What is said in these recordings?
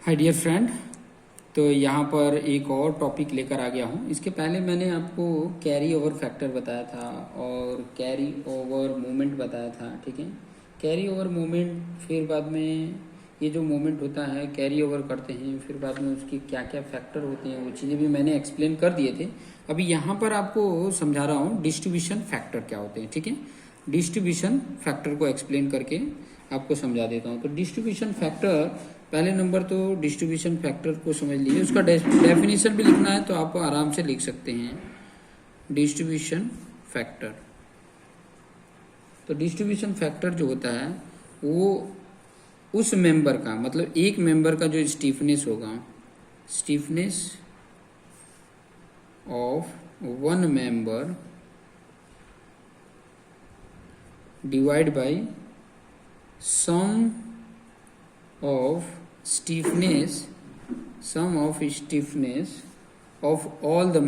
Hi dear friend. तो यहाँ पर एक और टॉपिक लेकर आ गया हूँ। इसके पहले मैंने आपको कैरी ओवर फैक्टर बताया था और कैरी ओवर मोमेंट बताया था, ठीक है। कैरी ओवर मोमेंट, फिर बाद में ये जो मोमेंट होता है कैरी ओवर करते हैं, फिर बाद में उसकी क्या क्या फैक्टर होते हैं वो चीज़ें भी मैंने एक्सप्लेन कर दिए थे। अभी यहाँ पर आपको समझा रहा हूँ डिस्ट्रीब्यूशन फैक्टर क्या होते हैं, ठीक है। डिस्ट्रीब्यूशन फैक्टर को एक्सप्लेन करके आपको समझा देता हूँ। तो डिस्ट्रीब्यूशन फैक्टर, पहले नंबर तो डिस्ट्रीब्यूशन फैक्टर को समझ लीजिए। उसका डेफिनेशन भी लिखना है तो आप आराम से लिख सकते हैं। डिस्ट्रीब्यूशन फैक्टर, तो डिस्ट्रीब्यूशन फैक्टर जो होता है वो उस मेंबर का, मतलब एक मेंबर का जो स्टीफनेस होगा, stiffness of one member divide by sum of stiffness of all the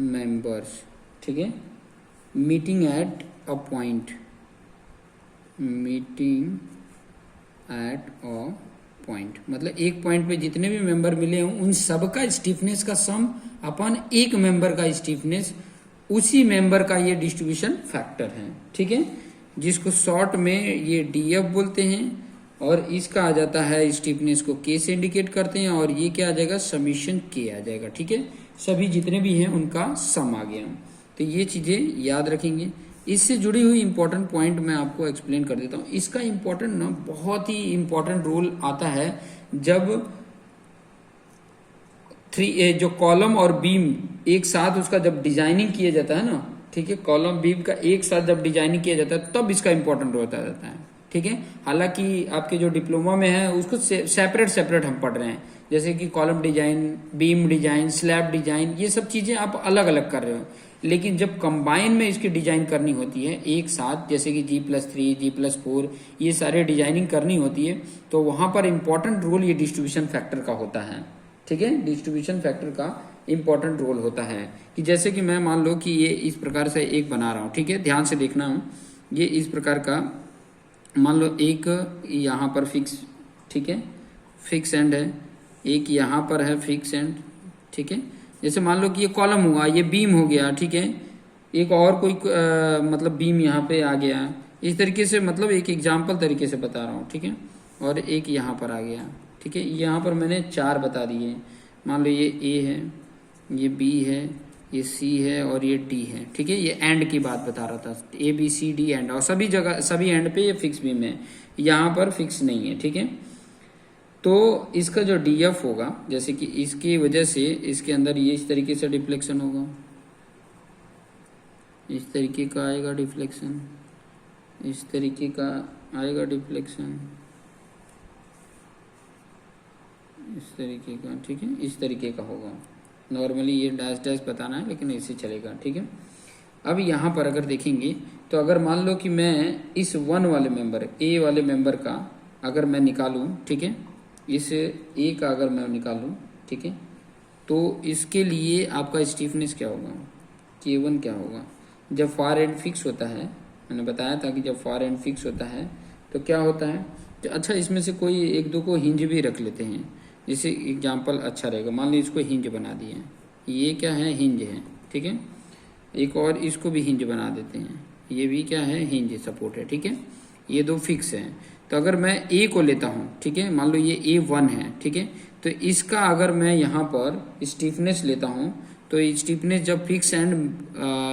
members, ठीक है। मीटिंग एट अ पॉइंट, मतलब एक पॉइंट पे जितने भी मेंबर मिले हों उन सब का स्टिफनेस का सम अपन एक मेंबर का स्टिफनेस, उसी मेंबर का ये डिस्ट्रीब्यूशन फैक्टर है, ठीक है। जिसको शॉर्ट में ये डीएफ बोलते हैं और इसका आ जाता है स्टिफनेस को के से इंडिकेट करते हैं और ये क्या आ जाएगा, समीशन के आ जाएगा, ठीक है। सभी जितने भी हैं उनका सम आ गया। तो ये चीजें याद रखेंगे। इससे जुड़ी हुई इंपॉर्टेंट पॉइंट मैं आपको एक्सप्लेन कर देता हूँ। इसका इंपॉर्टेंट ना, बहुत ही इंपॉर्टेंट रोल आता है जब जो कॉलम और बीम एक साथ उसका जब डिजाइनिंग किया जाता है ना, ठीक है, कॉलम बीम का एक साथ जब डिजाइनिंग किया जाता है तब इसका इंपॉर्टेंट होता जाता है, ठीक है। हालांकि आपके जो डिप्लोमा में है उसको सेपरेट हम पढ़ रहे हैं, जैसे कि column design, beam design, slab design, ये सब चीजें आप अलग अलग कर रहे हो। लेकिन जब कंबाइन में इसकी डिजाइन करनी होती है एक साथ, जैसे कि G+3, G+4, ये सारे डिजाइनिंग करनी होती है, तो वहां पर इंपॉर्टेंट रोल ये डिस्ट्रीब्यूशन फैक्टर का होता है, ठीक है। डिस्ट्रीब्यूशन फैक्टर का इंपॉर्टेंट रोल होता है कि जैसे कि मैं मान लो कि ये इस प्रकार से एक बना रहा हूँ, ठीक है, ध्यान से देखना हूँ। ये इस प्रकार का मान लो एक यहाँ पर फिक्स, ठीक है, फिक्स एंड है, एक यहाँ पर है फिक्स एंड, ठीक है। जैसे मान लो कि ये कॉलम हुआ, ये बीम हो गया, ठीक है। एक और कोई मतलब बीम यहाँ पे आ गया, इस तरीके से, मतलब एक एग्जाम्पल तरीके से बता रहा हूँ, ठीक है। और एक यहाँ पर आ गया, ठीक है। यहाँ पर मैंने 4 बता दिए। मान लो ये ए है, ये बी है, ये सी है और ये डी है, ठीक है। ये एंड की बात बता रहा था, A B C D and, और सभी जगह सभी एंड पे ये फिक्स बीम है, यहाँ पर फिक्स नहीं है, ठीक है। तो इसका जो डीएफ होगा, जैसे कि इसकी वजह से इसके अंदर ये इस तरीके से डिफ्लेक्शन होगा, इस तरीके का आएगा डिफ्लेक्शन, इस तरीके का आएगा डिफ्लेक्शन, इस तरीके का, ठीक है, इस तरीके का होगा। नॉर्मली ये डैश डैश बताना है लेकिन ऐसे चलेगा, ठीक है। अब यहाँ पर अगर देखेंगे तो अगर मान लो कि मैं इस 1 वाले मेंबर, ए वाले मेंबर का अगर मैं निकालूं, ठीक है, इस ए का अगर मैं निकालूं, ठीक है, तो इसके लिए आपका स्टीफनेस क्या होगा, K1 क्या होगा। जब फार एंड फिक्स होता है, मैंने बताया था कि जब फार एंड फिक्स होता है तो क्या होता है। तो अच्छा, इसमें से कोई एक दो को हिंज भी रख लेते हैं, जैसे एग्जाम्पल अच्छा रहेगा। मान लो इसको हिंज बना दिए, ये क्या है, हिंज है, ठीक है। एक और इसको भी हिंज बना देते हैं, ये भी क्या है, हिंज सपोर्ट है, ठीक है। ये 2 फिक्स हैं। तो अगर मैं ए को लेता हूँ, ठीक है, मान लो ये A1 है, ठीक है, तो इसका अगर मैं यहाँ पर स्टीफनेस लेता हूँ तो स्टीफनेस जब फिक्स एंड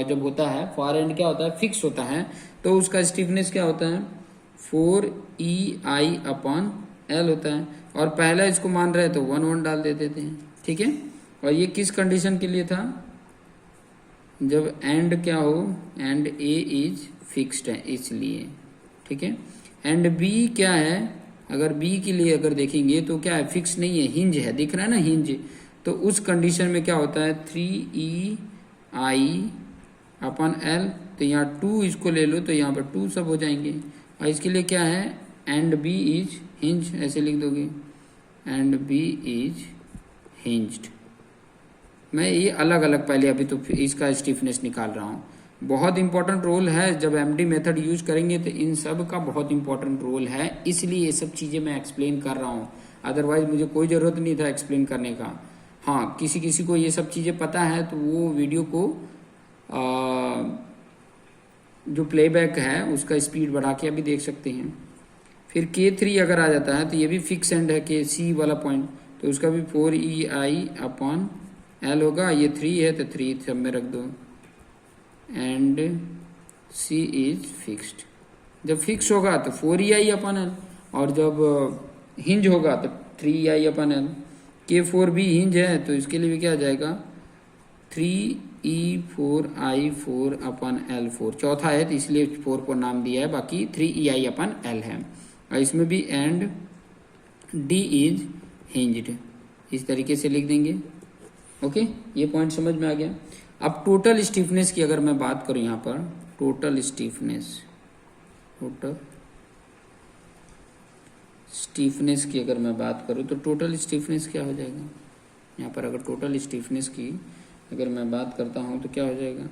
जब होता है, फार एंड क्या होता है, फिक्स होता है, तो उसका स्टीफनेस क्या होता है, 4EI/L होता है। और पहला इसको मान रहे तो 1 डाल देते थे, ठीक है। और ये किस कंडीशन के लिए था, जब एंड क्या हो, एंड ए इज फिक्स्ड है इसलिए, ठीक है। एंड बी क्या है, अगर बी के लिए अगर देखेंगे तो क्या है, फिक्स नहीं है, हिंज है, दिख रहा है ना, हिंज। तो उस कंडीशन में क्या होता है, 3EI/L। तो यहाँ 2 इसको ले लो तो यहाँ पर 2 सब हो जाएंगे। और इसके लिए क्या है, एंड बी इज हिंज, ऐसे लिख दोगे, एंड बी इज हिंज्ड। मैं ये अलग अलग पहले अभी तो इसका स्टिफनेस निकाल रहा हूँ। बहुत इंपॉर्टेंट रोल है। जब एमडी मेथड यूज करेंगे तो इन सब का बहुत इंपॉर्टेंट रोल है, इसलिए ये सब चीज़ें मैं एक्सप्लेन कर रहा हूँ। अदरवाइज मुझे कोई ज़रूरत नहीं था एक्सप्लेन करने का। हाँ, किसी किसी को ये सब चीज़ें पता है तो वो वीडियो को जो प्लेबैक है उसका स्पीड बढ़ा के अभी देख सकते हैं। फिर K3 अगर आ जाता है तो ये भी फिक्स एंड है, के सी वाला पॉइंट, तो उसका भी 4EI/L होगा। ये 3 है तो 3 सब में रख दो, एंड C इज फिक्स्ड। जब फिक्स होगा तो 4EI/L, और जब हिंज होगा तो 3EI/L। K4 भी हिंज है तो इसके लिए भी क्या आ जाएगा, 3E4I/4/L4। चौथा है तो इसलिए 4 को नाम दिया है, बाकी 3EI/L है। और इसमें भी एंड D इज हिंज्ड, इस तरीके से लिख देंगे। ओके, ये पॉइंट समझ में आ गया। अब टोटल स्टीफनेस की अगर मैं बात करूं, यहाँ पर टोटल स्टीफनेस की अगर मैं बात करूं तो टोटल स्टीफनेस क्या हो जाएगा, यहाँ पर अगर टोटल स्टीफनेस की अगर मैं बात करता हूं तो क्या हो जाएगा,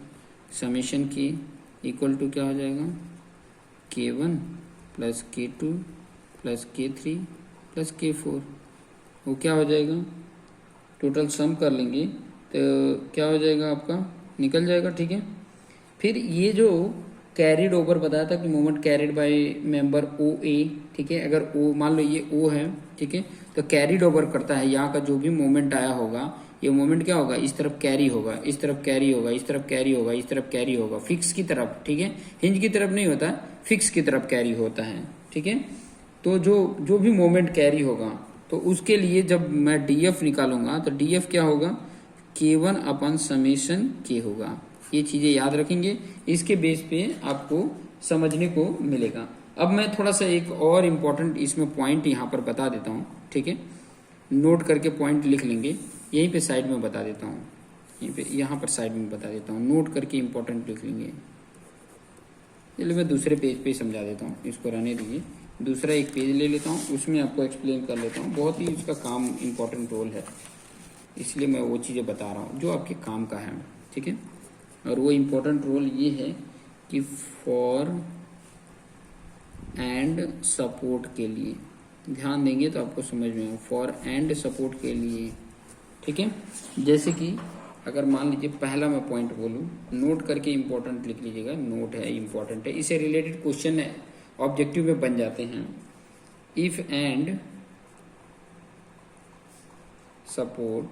समेशन की इक्वल टू क्या हो जाएगा, K1 plus K2 plus K3 plus K4। वो क्या हो जाएगा, टोटल सम कर लेंगे तो क्या हो जाएगा, आपका निकल जाएगा। ठीक है, फिर ये जो कैरिड ओवर बताया था कि moment carried by member OA, ठीक है, अगर O मान लो ये O है, ठीक है, तो कैरिड ओवर करता है, यहाँ का जो भी मोमेंट आया होगा, ये मोमेंट क्या होगा, इस तरफ कैरी होगा, इस तरफ कैरी होगा, इस तरफ कैरी होगा, इस तरफ कैरी होगा, फिक्स की तरफ। ठीक है, हिंज की तरफ नहीं होता, फिक्स की तरफ कैरी होता है। ठीक है, तो जो भी मोमेंट कैरी होगा तो उसके लिए जब मैं DF निकालूंगा तो DF क्या होगा, K1/समेशन K होगा। ये चीज़ें याद रखेंगे, इसके बेस पे आपको समझने को मिलेगा। अब मैं थोड़ा सा एक और इम्पोर्टेंट इसमें पॉइंट यहाँ पर बता देता हूँ। ठीक है, नोट करके पॉइंट लिख लेंगे, यहीं पे साइड में बता देता हूँ, यहाँ पर साइड में बता देता हूँ, नोट करके इम्पोर्टेंट लिख लेंगे। चलिए मैं दूसरे पेज पे समझा देता हूँ, इसको रहने दीजिए, दूसरा एक पेज ले लेता हूँ, उसमें आपको एक्सप्लेन कर लेता हूँ। बहुत ही उसका काम इम्पोर्टेंट रोल है, इसलिए मैं वो चीज़ें बता रहा हूँ जो आपके काम का है। ठीक है, और वो इम्पोर्टेंट रोल ये है कि फॉर एंड सपोर्ट के लिए ध्यान देंगे तो आपको समझ में आए, फॉर एंड सपोर्ट के लिए। ठीक है, जैसे कि अगर मान लीजिए पहला मैं पॉइंट बोलूँ, नोट करके इम्पोर्टेंट लिख लीजिएगा, नोट है इम्पोर्टेंट है, इससे रिलेटेड क्वेश्चन है ऑब्जेक्टिव में बन जाते हैं। If and support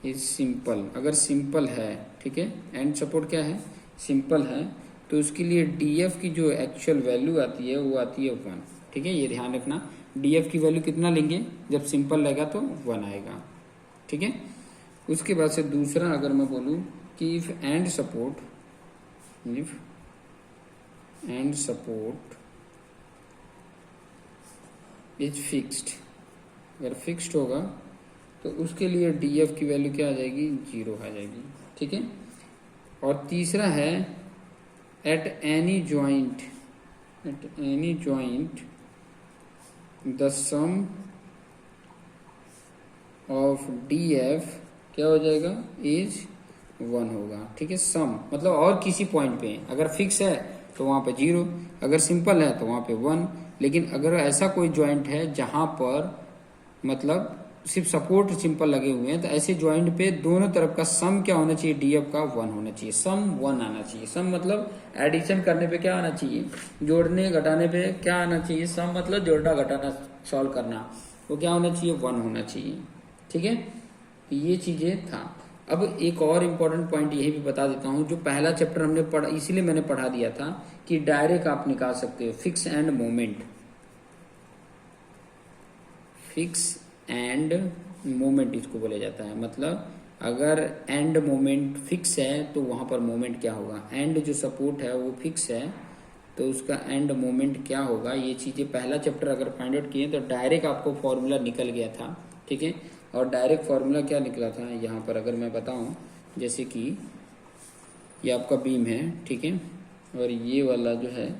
is simple, अगर सिंपल है, ठीक है, एंड सपोर्ट क्या है, सिंपल है, तो उसके लिए DF की जो एक्चुअल वैल्यू आती है वो आती है 1। ठीक है, ये ध्यान रखना, DF की वैल्यू कितना लेंगे, जब सिंपल रहेगा तो 1 आएगा। ठीक है, उसके बाद से दूसरा अगर मैं बोलूँ कि if and support is fixed, अगर फिक्स्ड होगा तो उसके लिए DF की वैल्यू क्या आ जाएगी, 0 आ जाएगी। ठीक है, और तीसरा है at any joint the sum of DF क्या हो जाएगा, इज 1 होगा। ठीक है, सम मतलब और किसी पॉइंट पे, अगर फिक्स है तो वहां पे 0, अगर सिंपल है तो वहां पे 1। लेकिन अगर ऐसा कोई जॉइंट है जहां पर मतलब सिर्फ सपोर्ट सिंपल लगे हुए हैं, तो ऐसे जॉइंट पे दोनों तरफ का सम क्या होना चाहिए, DF का 1 होना चाहिए, सम 1 आना चाहिए। सम मतलब एडिशन करने पे क्या आना चाहिए, जोड़ने घटाने पे क्या आना चाहिए, सम मतलब जोड़ना घटाना सॉल्व करना, वो क्या होना चाहिए, 1 होना चाहिए। ठीक है, तो ये चीजें था। अब एक और इम्पोर्टेंट पॉइंट यही भी बता देता हूँ, जो पहला चैप्टर हमने पढ़ा, इसीलिए मैंने पढ़ा दिया था कि डायरेक्ट आप निकाल सकते हो fix end moment, fix end moment इसको बोला जाता है। मतलब अगर एंड मोमेंट फिक्स है तो वहां पर मोमेंट क्या होगा, एंड जो सपोर्ट है वो फिक्स है तो उसका एंड मोमेंट क्या होगा, ये चीजें पहला चैप्टर अगर फाइंड आउट किए तो डायरेक्ट आपको फॉर्मूला निकल गया था। ठीक है, और डायरेक्ट फॉर्मूला क्या निकला था, यहाँ पर अगर मैं बताऊं, जैसे कि ये आपका बीम है, ठीक है, और ये वाला जो है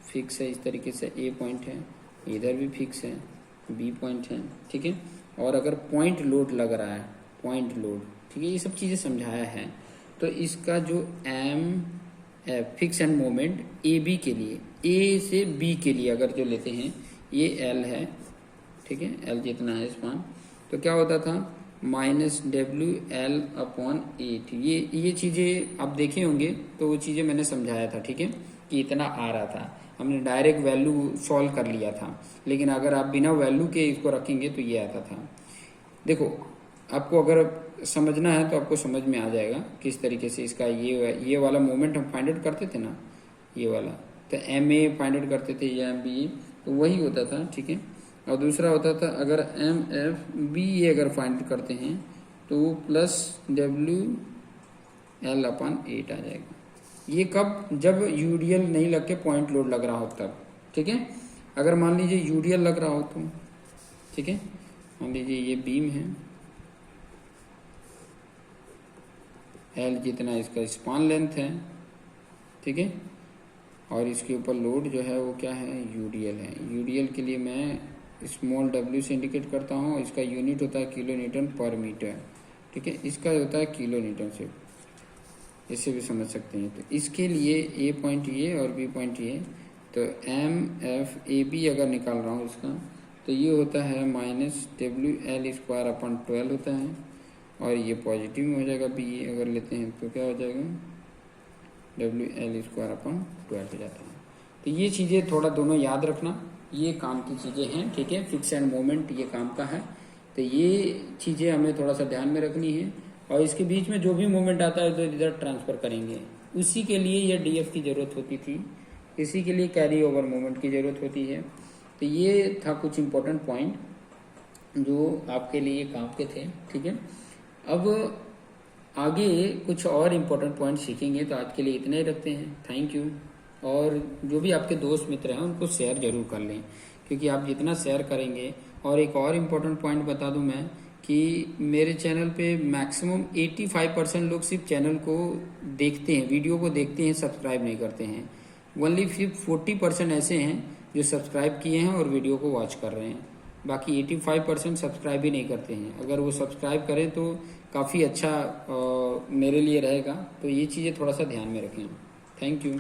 फिक्स है, इस तरीके से A पॉइंट है, इधर भी फिक्स है, B पॉइंट है। ठीक है, और अगर पॉइंट लोड लग रहा है, पॉइंट लोड, ठीक है, ये सब चीज़ें समझाया है। तो इसका जो M fix end moment A B के लिए, ए से बी के लिए अगर जो लेते हैं, ये एल है, ठीक है, एल जितना है स्पान, तो क्या होता था माइनस डब्ल्यू एल अपॉन 8। ये चीज़ें आप देखे होंगे, तो वो चीज़ें मैंने समझाया था, ठीक है, कि इतना आ रहा था, हमने डायरेक्ट वैल्यू सॉल्व कर लिया था। लेकिन अगर आप बिना वैल्यू के इसको रखेंगे तो ये आता था। देखो, आपको अगर समझना है तो आपको समझ में आ जाएगा किस तरीके से इसका ये वाला मोमेंट हम फाइंड आउट करते थे ना, ये वाला, तो एम ए फाइंड आउट करते थे या एम बी ए, तो वही होता था, ठीक है। और दूसरा होता था अगर एम एफ बी ए अगर फाइंड करते हैं तो प्लस डब्ल्यू एल अपन 8 आ जाएगा। ये कब, जब यूडीएल नहीं लग के पॉइंट लोड लग रहा हो तब, ठीक है। अगर मान लीजिए यूडीएल लग रहा हो तो, ठीक है, मान लीजिए ये बीम है, एल जितना इसका स्पान लेंथ है, ठीक है, और इसके ऊपर लोड जो है वो क्या है, यूडीएल है। यूडीएल के लिए मैं स्मॉल डब्ल्यू से इंडिकेट करता हूँ, इसका यूनिट होता है किलो न्यूटन पर मीटर, ठीक है, इसका होता है किलो न्यूटन से, इससे भी समझ सकते हैं। तो इसके लिए ए पॉइंट ये और बी पॉइंट ये, तो एम एफ ए बी अगर निकाल रहा हूँ इसका, तो ये होता है minus W L square upon 12 होता है, और ये पॉजिटिव में हो जाएगा, बी ए अगर लेते हैं तो क्या हो जाएगा, डब्ल्यू एल स्क्वायर अपन 12 हो जाता है। तो ये चीज़ें थोड़ा दोनों याद रखना, ये काम की चीज़ें हैं, ठीक है, फिक्स एंड मोमेंट ये काम का है, तो ये चीज़ें हमें थोड़ा सा ध्यान में रखनी है। और इसके बीच में जो भी मोमेंट आता है तो इधर ट्रांसफ़र करेंगे, उसी के लिए ये डीएफ की ज़रूरत होती थी, इसी के लिए कैरी ओवर मोमेंट की ज़रूरत होती है। तो ये था कुछ इम्पोर्टेंट पॉइंट जो आपके लिए काम के थे, ठीक है। अब आगे कुछ और इम्पोर्टेंट पॉइंट सीखेंगे, तो आज के लिए इतना ही रखते हैं। Thank you. और जो भी आपके दोस्त मित्र हैं उनको शेयर जरूर कर लें, क्योंकि आप जितना शेयर करेंगे। और एक और इम्पोर्टेंट पॉइंट बता दूं मैं कि मेरे चैनल पे मैक्सिमम 85% लोग सिर्फ चैनल को देखते हैं, वीडियो को देखते हैं, सब्सक्राइब नहीं करते हैं। ओनली सिर्फ 40% ऐसे हैं जो सब्सक्राइब किए हैं और वीडियो को वॉच कर रहे हैं, बाकी 85% सब्सक्राइब ही नहीं करते हैं। अगर वो सब्सक्राइब करें तो काफ़ी अच्छा मेरे लिए रहेगा। तो ये चीज़ें थोड़ा सा ध्यान में रखें। Thank you.